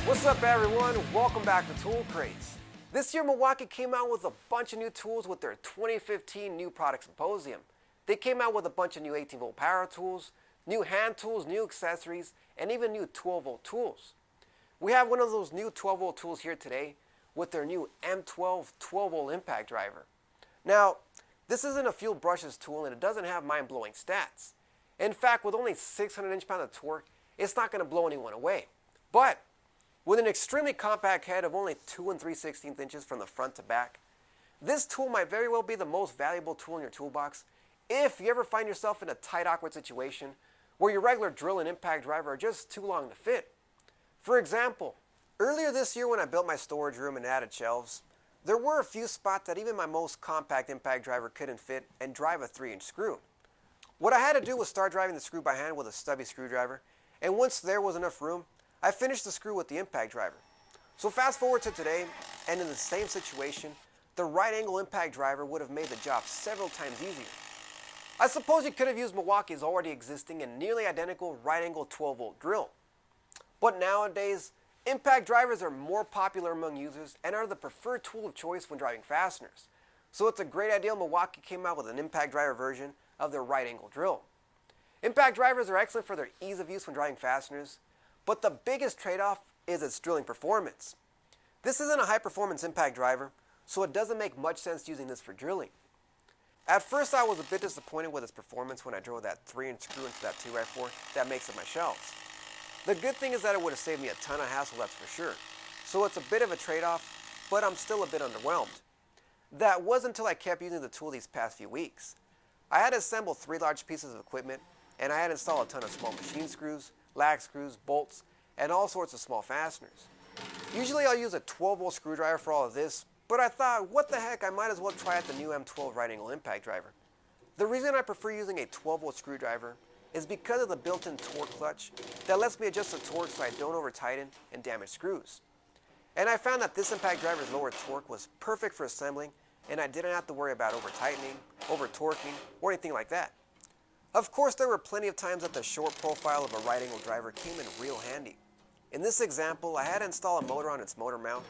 What's up, everyone? Welcome back to Tool Craze. This year, Milwaukee came out with a bunch of new tools with their 2015 New Product Symposium. They came out with a bunch of new 18-volt power tools, new hand tools, new accessories, and even new 12-volt tools. We have one of those new 12-volt tools here today with their new M12 12-volt impact driver. Now, this isn't a fuel brushes tool and it doesn't have mind-blowing stats. In fact, with only 600 inch-pound of torque, it's not going to blow anyone away. But with an extremely compact head of only 2 3/16 inches from the front to back, this tool might very well be the most valuable tool in your toolbox if you ever find yourself in a tight, awkward situation where your regular drill and impact driver are just too long to fit. For example, earlier this year when I built my storage room and added shelves, there were a few spots that even my most compact impact driver couldn't fit and drive a 3-inch screw. What I had to do was start driving the screw by hand with a stubby screwdriver, and once there was enough room, I finished the screw with the impact driver. So fast forward to today, and in the same situation, the right angle impact driver would have made the job several times easier. I suppose you could have used Milwaukee's already existing and nearly identical right angle 12-volt drill. But nowadays, impact drivers are more popular among users and are the preferred tool of choice when driving fasteners. So it's a great idea Milwaukee came out with an impact driver version of their right angle drill. Impact drivers are excellent for their ease of use when driving fasteners, but the biggest trade-off is its drilling performance. This isn't a high-performance impact driver, so it doesn't make much sense using this for drilling. At first, I was a bit disappointed with its performance when I drilled that 3-inch screw into that 2x4 that makes up my shelves. The good thing is that it would have saved me a ton of hassle, that's for sure. So it's a bit of a trade-off, but I'm still a bit underwhelmed. That was until I kept using the tool these past few weeks. I had assembled 3 large pieces of equipment, and I had installed a ton of small machine screws, lag screws, bolts, and all sorts of small fasteners. Usually I'll use a 12-volt screwdriver for all of this, but I thought, what the heck, I might as well try out the new M12 right angle impact driver. The reason I prefer using a 12-volt screwdriver is because of the built-in torque clutch that lets me adjust the torque so I don't over-tighten and damage screws. And I found that this impact driver's lower torque was perfect for assembling, and I didn't have to worry about over-tightening, over-torquing, or anything like that. Of course, there were plenty of times that the short profile of a right angle driver came in real handy. In this example, I had to install a motor on its motor mount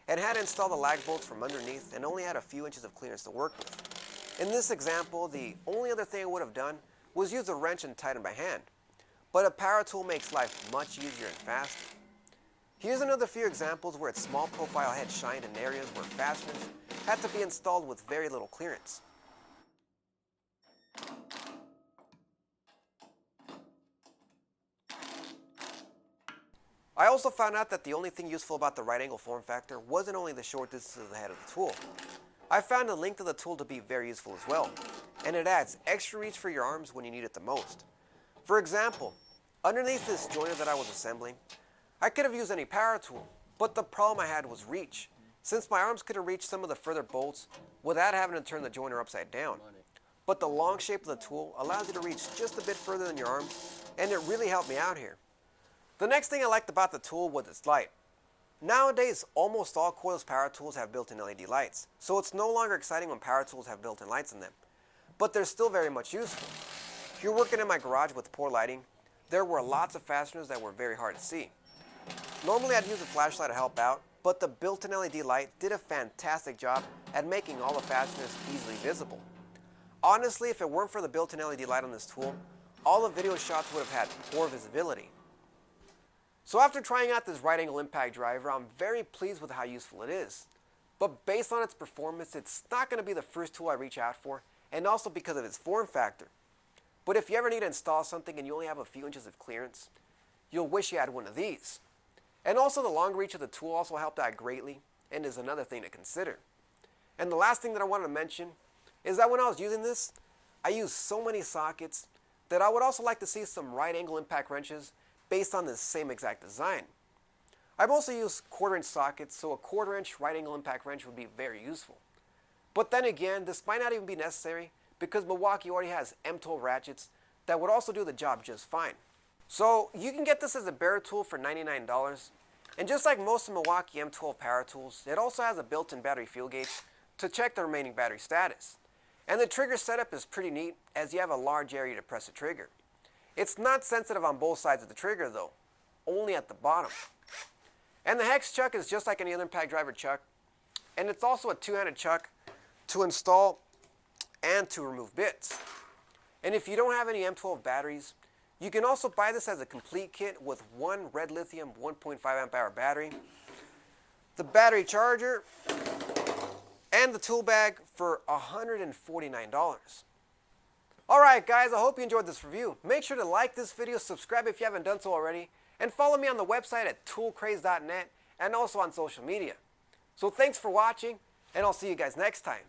and had to install the lag bolts from underneath and only had a few inches of clearance to work with. In this example, the only other thing I would have done was use a wrench and tighten by hand. But a power tool makes life much easier and faster. Here's another few examples where its small profile head shined in areas where fasteners had to be installed with very little clearance. I also found out that the only thing useful about the right angle form factor wasn't only the short distance of the head of the tool. I found the length of the tool to be very useful as well, and it adds extra reach for your arms when you need it the most. For example, underneath this joiner that I was assembling, I could have used any power tool, but the problem I had was reach, since my arms couldn't reach some of the further bolts without having to turn the joiner upside down. But the long shape of the tool allows you to reach just a bit further than your arms, and it really helped me out here. The next thing I liked about the tool was its light. Nowadays, almost all cordless power tools have built-in LED lights, so it's no longer exciting when power tools have built-in lights in them. But they're still very much useful. If you're working in my garage with poor lighting, there were lots of fasteners that were very hard to see. Normally I'd use a flashlight to help out, but the built-in LED light did a fantastic job at making all the fasteners easily visible. Honestly, if it weren't for the built-in LED light on this tool, all the video shots would have had poor visibility. So after trying out this right angle impact driver, I'm very pleased with how useful it is. But based on its performance, it's not going to be the first tool I reach out for, and also because of its form factor. But if you ever need to install something and you only have a few inches of clearance, you'll wish you had one of these. And also the long reach of the tool also helped out greatly and is another thing to consider. And the last thing that I wanted to mention is that when I was using this, I used so many sockets that I would also like to see some right angle impact wrenches based on the same exact design. I've also used 1/4-inch sockets, so a 1/4-inch right angle impact wrench would be very useful. But then again, this might not even be necessary because Milwaukee already has M12 ratchets that would also do the job just fine. So you can get this as a bare tool for $99, and just like most of Milwaukee M12 power tools, it also has a built-in battery fuel gauge to check the remaining battery status. And the trigger setup is pretty neat as you have a large area to press the trigger. It's not sensitive on both sides of the trigger though, only at the bottom. And the hex chuck is just like any other impact driver chuck. And it's also a two-handed chuck to install and to remove bits. And if you don't have any M12 batteries, you can also buy this as a complete kit with one red lithium 1.5 amp hour battery, the battery charger, and the tool bag for $149. Alright guys, I hope you enjoyed this review. Make sure to like this video, subscribe if you haven't done so already, and follow me on the website at toolcraze.net and also on social media. So thanks for watching, and I'll see you guys next time.